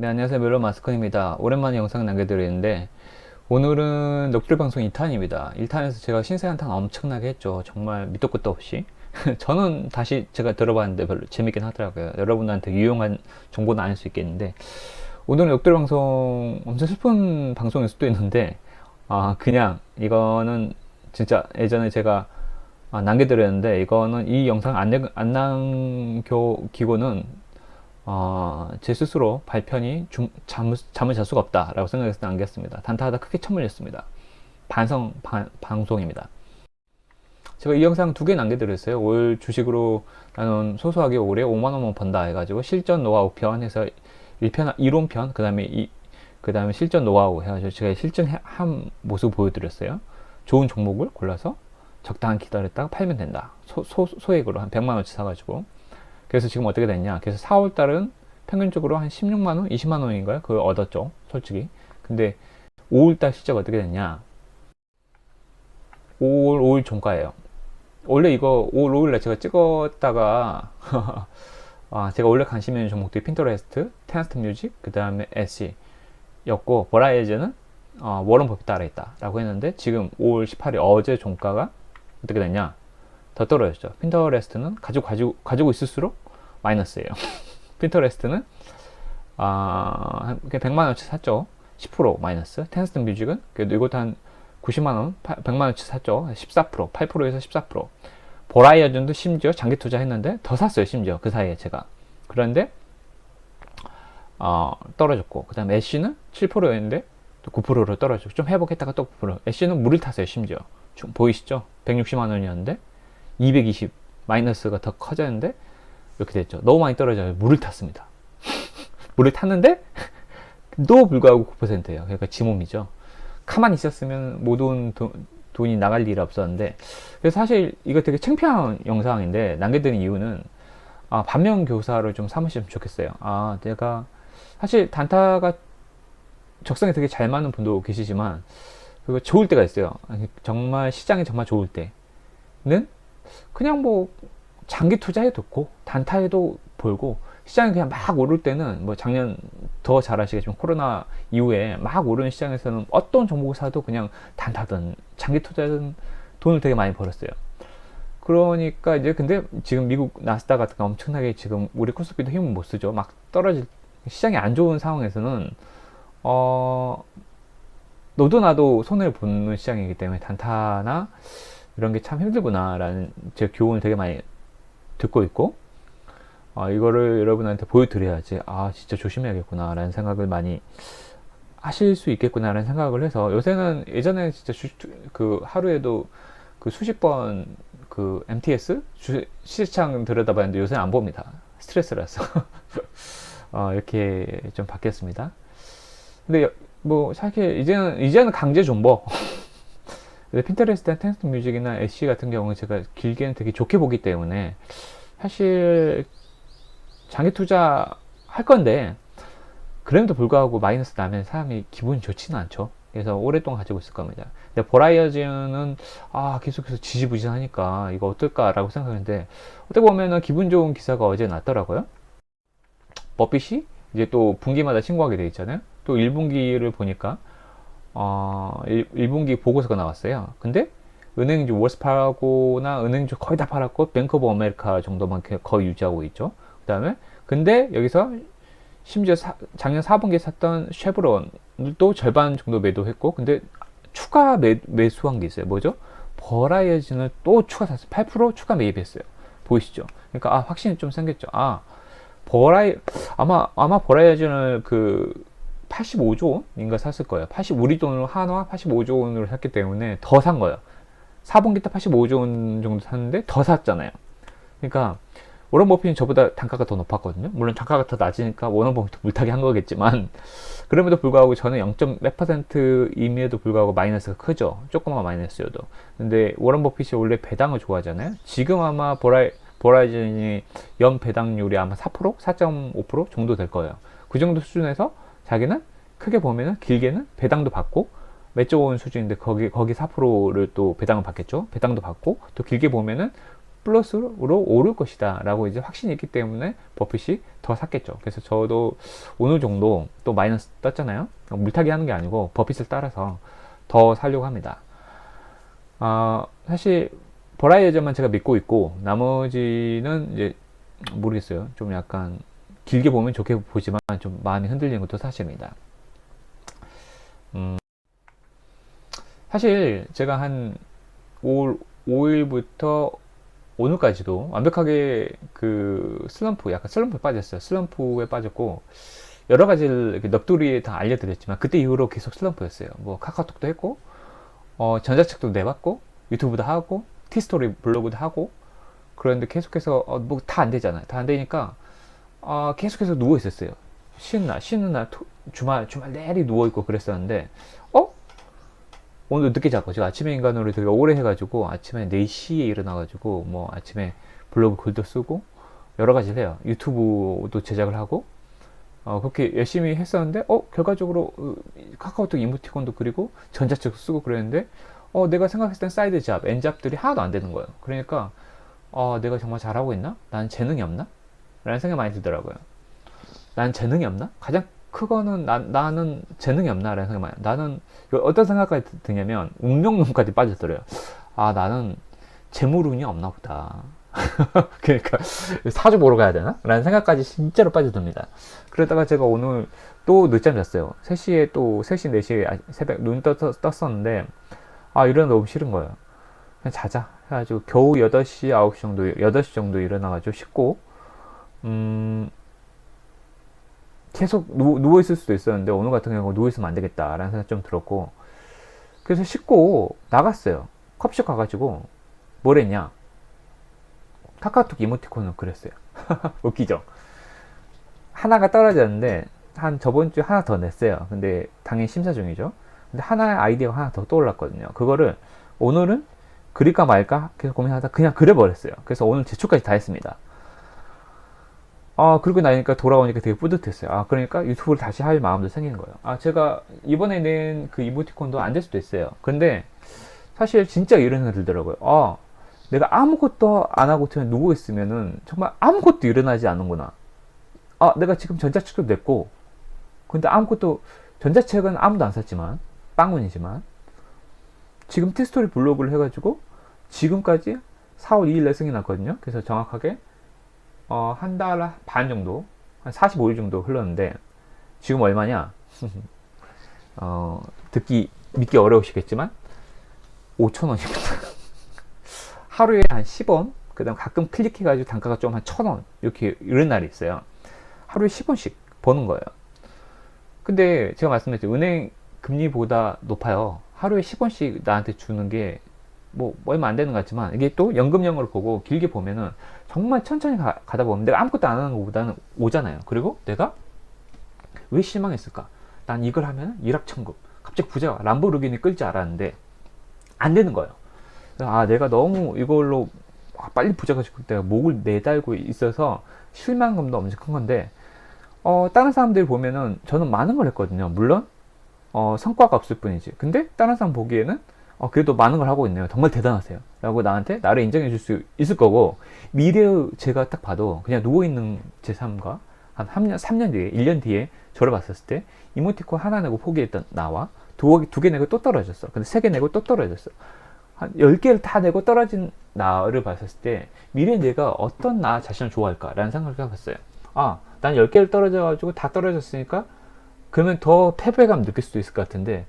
네, 안녕하세요. 멜로 마스kon입니다. 오랜만에 영상 남겨드리는데, 오늘은 넋두리 방송 2탄입니다. 1탄에서 제가 신세 한탄 엄청나게 했죠. 정말 밑도 끝도 없이. 저는 다시 제가 들어봤는데 별로 재밌긴 하더라고요. 여러분한테 유용한 정보는 아닐 수 있겠는데, 오늘은 넋두리 방송 엄청 슬픈 방송일 수도 있는데, 그냥 이거는 진짜 예전에 제가 남겨드렸는데, 이거는 이 영상 안 남기고는 제 스스로 발편이 잠을 잘 수가 없다라고 생각해서 남겼습니다. 단타하다 크게 쳐물렸습니다. 방송입니다. 제가 이 영상 두 개 남겨드렸어요. 올 주식으로 나는 소소하게 올해 5만원만 번다 해가지고 실전 노하우 편 해서 1편, 이론편, 그 다음에 실전 노하우 해가지고 제가 실전한 모습 보여드렸어요. 좋은 종목을 골라서 적당히 기다렸다가 팔면 된다. 소액으로 한 100만원치 사가지고. 그래서 지금 어떻게 됐냐. 그래서 4월달은 평균적으로 한 16만원, 20만원인가요? 그걸 얻었죠. 솔직히. 근데 5월달 실적 어떻게 됐냐. 5월 종가예요. 원래 이거 5월 5일날 제가 찍었다가 제가 원래 관심 있는 종목들이 핀터레스트, 테너스트 뮤직, 그 다음에 SC 였고, 버라이어즈는 워런 버핏 따라 있다 라고 했는데, 지금 5월 18일 어제 종가가 어떻게 됐냐. 더 떨어졌죠. 핀터레스트는 가지고 있을수록 마이너스예요. 핀터레스트는 그냥 100만원치 샀죠. 10% 마이너스. 테너스트 뮤직은 그래도 이것도 한 90만원, 100만원치 샀죠. 14%, 8%에서 14%. 보라이어전도 심지어 장기 투자했는데 더 샀어요. 심지어 그 사이에 제가. 그런데 떨어졌고, 그 다음에 애쉬는 7%였는데 또 9%로 떨어졌고, 좀 회복했다가 또 9%. 애쉬는 물을 탔어요. 심지어 보이시죠? 160만원이었는데 220 마이너스가 더 커졌는데 이렇게 됐죠. 너무 많이 떨어져요. 물을 탔습니다. 물을 탔는데 또 불구하고 9%예요. 그러니까 지 몸이죠. 가만히 있었으면 모든 돈이 나갈 일이 없었는데, 그래서 사실 이거 되게 창피한 영상인데 남겨드린 이유는 반면교사를 좀 삼으시면 좋겠어요. 내가 사실 단타가 적성에 되게 잘 맞는 분도 계시지만 그리고 좋을 때가 있어요. 정말 시장이 정말 좋을 때는 그냥 뭐 장기 투자해도 좋고 단타해도 벌고, 시장이 그냥 막 오를 때는 뭐 작년 더 잘 아시겠지만 코로나 이후에 막 오르는 시장에서는 어떤 종목을 사도 그냥 단타든 장기 투자든 돈을 되게 많이 벌었어요. 그러니까 이제 근데 지금 미국 나스닥 같은 거 엄청나게 지금 우리 코스피도 힘을 못 쓰죠. 막 떨어질, 시장이 안 좋은 상황에서는 너도 나도 손해를 보는 시장이기 때문에 단타나 이런 게 참 힘들구나 라는 제 교훈을 되게 많이 듣고 있고, 이거를 여러분한테 보여드려야지 진짜 조심해야겠구나 라는 생각을 많이 하실 수 있겠구나 라는 생각을 해서, 요새는 예전에 진짜 그 하루에도 그 수십 번 그 MTS 시장 들여다봤는데 요새는 안 봅니다. 스트레스라서. 이렇게 좀 바뀌었습니다. 근데 뭐 사실 이제는 강제 존버. 핀터레스트나 텐스트 뮤직이나 애쉬 같은 경우는 제가 길게는 되게 좋게 보기 때문에 사실 장기 투자 할 건데, 그럼에도 불구하고 마이너스 나면 사람이 기분이 좋지는 않죠. 그래서 오랫동안 가지고 있을 겁니다. 근데 보라이어즈는 계속해서 지지부진하니까 이거 어떨까라고 생각했는데, 어떻게 보면은 기분 좋은 기사가 어제 났더라고요. 버핏이 이제 또 분기마다 신고하게 돼 있잖아요. 또 1분기를 보니까 1분기 보고서가 나왔어요. 근데 은행주 월스파고나 은행주 거의 다 팔았고, 뱅크 오브 아메리카 정도만 거의 유지하고 있죠. 그 다음에 근데 여기서 심지어 작년 4분기에 샀던 쉐브론도 절반 정도 매도했고, 근데 추가 매수한 게 있어요. 뭐죠? 버라이어진을 또 추가 샀어요. 8% 추가 매입했어요. 보이시죠? 그러니까 확신이 좀 생겼죠. 아마 버라이어진을 그 85조 원인가 샀을 거예요. 우리 돈으로 한화 85조 원으로 샀기 때문에 더 산 거예요. 4분기 때 85조 원 정도 샀는데 더 샀잖아요. 그러니까 워런 버핏은 저보다 단가가 더 높았거든요. 물론 단가가 더 낮으니까 워런 버핏도 물타기 한 거겠지만, 그럼에도 불구하고 저는 0.몇%임에도 불구하고 마이너스가 크죠. 조그만 마이너스여도. 근데 워런 버핏이 원래 배당을 좋아하잖아요. 지금 아마 버라이즌이 연 배당률이 아마 4%? 4.5% 정도 될 거예요. 그 정도 수준에서 자기는 크게 보면은 길게는 배당도 받고, 몇 조 원 수준인데 거기 4%를 또 배당을 받겠죠. 배당도 받고, 또 길게 보면은 플러스로 오를 것이다 라고 이제 확신이 있기 때문에 버핏이 더 샀겠죠. 그래서 저도 오늘 정도 또 마이너스 떴잖아요. 물타기 하는 게 아니고 버핏을 따라서 더 살려고 합니다. 사실 버라이어전만 제가 믿고 있고 나머지는 이제 모르겠어요. 좀 약간 길게 보면 좋게 보지만 좀 많이 흔들리는 것도 사실입니다. 사실 제가 한 5일부터 오늘까지도 완벽하게 그 약간 슬럼프에 빠졌어요. 슬럼프에 빠졌고 여러 가지를 이렇게 넋두리에 다 알려드렸지만 그때 이후로 계속 슬럼프였어요. 뭐 카카오톡도 했고 전자책도 내봤고 유튜브도 하고 티스토리 블로그도 하고 그런데 계속해서 뭐 다 안 되잖아요. 다 안 되니까 계속해서 누워 있었어요. 쉬는 날 주말 내리 누워 있고 그랬었는데 오늘 늦게 잤고 제가 아침에 인간으로 되게 오래 해가지고 아침에 4시에 일어나가지고 뭐 아침에 블로그 글도 쓰고 여러 가지를 해요. 유튜브도 제작을 하고 그렇게 열심히 했었는데 결과적으로 카카오톡 이모티콘도 그리고 전자책도 쓰고 그랬는데 내가 생각했을 땐 사이드 잡, 엔잡들이 하나도 안 되는 거예요. 그러니까 내가 정말 잘하고 있나? 난 재능이 없나? 라는 생각이 많이 들더라고요. 난 재능이 없나? 가장 크거는 나는 재능이 없나? 라는 생각이 많이 나는 어떤 생각까지 드냐면 운명론까지 빠져들어요. 나는 재물운이 없나 보다. 그러니까 사주 보러 가야 되나? 라는 생각까지 진짜로 빠져듭니다. 그러다가 제가 오늘 또 늦잠 잤어요. 3시에 4시에 새벽 눈 떴었는데 일어나 너무 싫은 거예요. 그냥 자자 해가지고 겨우 8시 9시 정도 8시 정도 일어나가지고 씻고 계속 누워있을 수도 있었는데 오늘 같은 경우 누워있으면 안 되겠다 라는 생각이 좀 들었고 그래서 씻고 나갔어요. 컵숍 가가지고 뭘 했냐, 카카오톡 이모티콘을 그렸어요. 웃기죠? 하나가 떨어졌는데 저번 주에 하나 더 냈어요. 근데 당연히 심사 중이죠. 근데 하나의 아이디어가 하나 더 떠올랐거든요. 그거를 오늘은 그릴까 말까 계속 고민하다 그냥 그려버렸어요. 그래서 오늘 제출까지 다 했습니다. 그리고 나니까 돌아오니까 되게 뿌듯했어요. 그러니까 유튜브를 다시 할 마음도 생긴 거예요. 제가 이번에 낸 그 이모티콘도 안 될 수도 있어요. 근데 사실 진짜 이런 생각이 들더라고요. 내가 아무것도 안 하고 그냥 누워있으면은 정말 아무것도 일어나지 않는구나. 내가 지금 전자책도 냈고, 근데 전자책은 아무도 안 샀지만, 빵운이지만, 지금 티스토리 블로그를 해가지고, 지금까지 4월 2일 레슨이 났거든요. 그래서 정확하게, 한 달 반 정도, 한 45일 정도 흘렀는데, 지금 얼마냐? 믿기 어려우시겠지만, 5,000원입니다. 하루에 한 10원, 그 다음 가끔 클릭해가지고 단가가 좀 한 1,000원, 이런 날이 있어요. 하루에 10원씩 버는 거예요. 근데 제가 말씀드렸죠. 은행 금리보다 높아요. 하루에 10원씩 나한테 주는 게 뭐 얼마 안 되는 것 같지만 이게 또 연금형으로 보고 길게 보면은 정말 천천히 가다 보면 내가 아무것도 안 하는 것보다는 오잖아요. 그리고 내가 왜 실망했을까? 난 이걸 하면 일확천금, 갑자기 부자가 람보르기니 끌 줄 알았는데 안 되는 거예요. 내가 너무 이걸로 빨리 부자가 되고 내가 목을 내달고 있어서 실망감도 엄청 큰 건데 다른 사람들 보면은 저는 많은 걸 했거든요. 물론 성과가 없을 뿐이지. 근데 다른 사람 보기에는 그래도 많은 걸 하고 있네요. 정말 대단하세요 라고 나를 인정해 줄 수 있을 거고, 미래의 제가 딱 봐도 그냥 누워있는 제 삶과 한 3년 뒤에 1년 뒤에 저를 봤었을 때 이모티콘 하나 내고 포기했던 나와 두 개 내고 또 떨어졌어. 근데 3개 내고 또 떨어졌어. 한 10개를 다 내고 떨어진 나를 봤었을 때 미래에 내가 어떤 나 자신을 좋아할까 라는 생각을 해봤어요. 난 10개를 떨어져가지고 다 떨어졌으니까 그러면 더 패배감 느낄 수도 있을 것 같은데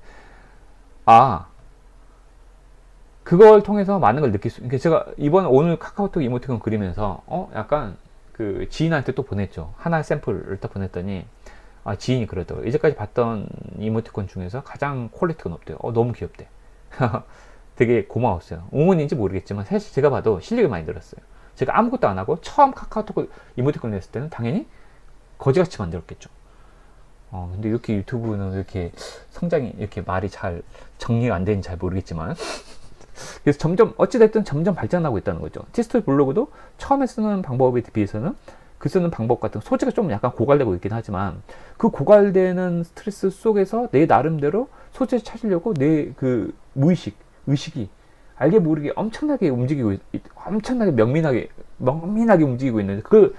그걸 통해서 많은 걸 느낄 그러니까 제가 오늘 카카오톡 이모티콘 그리면서 약간 그 지인한테 또 보냈죠. 하나의 샘플을 딱 보냈더니 지인이 그러더라고요. 이제까지 봤던 이모티콘 중에서 가장 퀄리티가 높대요. 너무 귀엽대. 되게 고마웠어요. 응원인지 모르겠지만 사실 제가 봐도 실력이 많이 늘었어요. 제가 아무것도 안 하고 처음 카카오톡 이모티콘 냈을 때는 당연히 거지같이 만들었겠죠. 근데 이렇게 유튜브는 이렇게 성장이 이렇게 말이 잘 정리가 안 되는지 잘 모르겠지만 그래서 어찌됐든 점점 발전하고 있다는 거죠. 티스토리 블로그도 처음에 쓰는 방법에 비해서는 그 쓰는 방법 같은 소재가 좀 약간 고갈되고 있긴 하지만 그 고갈되는 스트레스 속에서 내 나름대로 소재를 찾으려고 내 그 의식이 알게 모르게 엄청나게 움직이고 엄청나게 명민하게 움직이고 있는데 그걸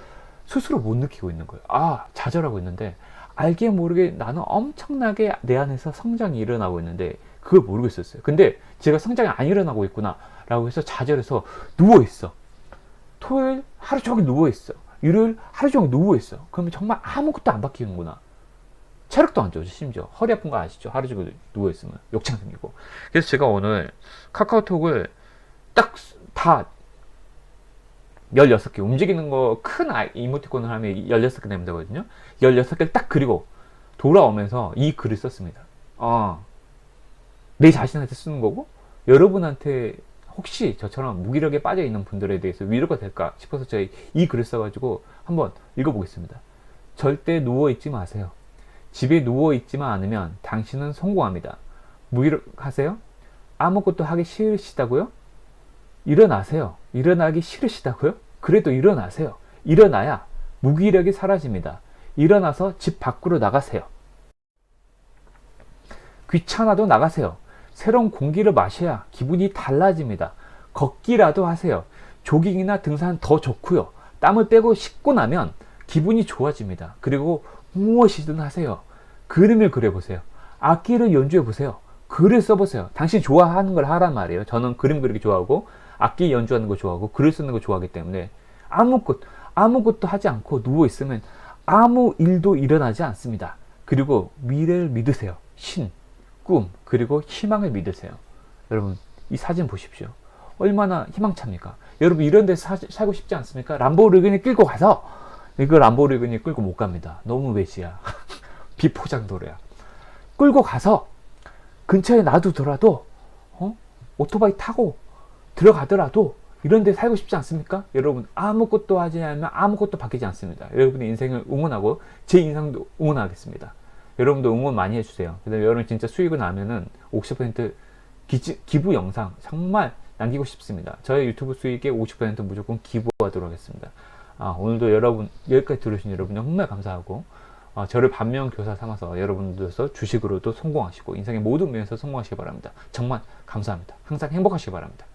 스스로 못 느끼고 있는 거예요. 아, 좌절하고 있는데 알게 모르게 나는 엄청나게 내 안에서 성장이 일어나고 있는데 그걸 모르고 있었어요. 근데 제가 성장이 안 일어나고 있구나 라고 해서 좌절해서 누워있어. 토요일 하루 종일 누워있어. 일요일 하루 종일 누워있어. 그러면 정말 아무것도 안 바뀌는구나. 체력도 안 좋아져. 심지어 허리 아픈 거 아시죠? 하루 종일 누워있으면 욕창 생기고. 그래서 제가 오늘 카카오톡을 딱 다 16개 움직이는 거 큰 이모티콘을 하면 16개 내면 되거든요. 16개를 딱 그리고 돌아오면서 이 글을 썼습니다. 내 자신한테 쓰는 거고 여러분한테 혹시 저처럼 무기력에 빠져 있는 분들에 대해서 위로가 될까 싶어서 제가 이 글을 써가지고 한번 읽어보겠습니다. 절대 누워있지 마세요. 집에 누워있지만 않으면 당신은 성공합니다. 무기력하세요? 아무것도 하기 싫으시다고요? 일어나세요. 일어나기 싫으시다고요? 그래도 일어나세요. 일어나야 무기력이 사라집니다. 일어나서 집 밖으로 나가세요. 귀찮아도 나가세요. 새로운 공기를 마셔야 기분이 달라집니다. 걷기라도 하세요. 조깅이나 등산 더 좋고요. 땀을 빼고 씻고 나면 기분이 좋아집니다. 그리고 무엇이든 하세요. 그림을 그려보세요. 악기를 연주해보세요. 글을 써보세요. 당신 좋아하는 걸 하란 말이에요. 저는 그림 그리기 좋아하고 악기 연주하는 거 좋아하고 글을 쓰는 거 좋아하기 때문에 아무것도 하지 않고 누워있으면 아무 일도 일어나지 않습니다. 그리고 미래를 믿으세요. 신, 꿈, 그리고 희망을 믿으세요. 여러분, 이 사진 보십시오. 얼마나 희망찹니까? 여러분, 이런 데서 살고 싶지 않습니까? 람보르기니 끌고 가서, 이거 람보르기니 끌고 못 갑니다. 너무 외지야. 비포장도로야. 끌고 가서, 근처에 놔두더라도, 오토바이 타고 들어가더라도, 이런 데 살고 싶지 않습니까? 여러분, 아무것도 하지 않으면 아무것도 바뀌지 않습니다. 여러분의 인생을 응원하고, 제 인생도 응원하겠습니다. 여러분도 응원 많이 해주세요. 그 다음에 여러분 진짜 수익을 나면은 50% 기부 영상 정말 남기고 싶습니다. 저의 유튜브 수익의 50% 무조건 기부하도록 하겠습니다. 오늘도 여러분, 여기까지 들으신 여러분 정말 감사하고, 저를 반면교사 삼아서 여러분들께서 주식으로도 성공하시고, 인생의 모든 면에서 성공하시기 바랍니다. 정말 감사합니다. 항상 행복하시기 바랍니다.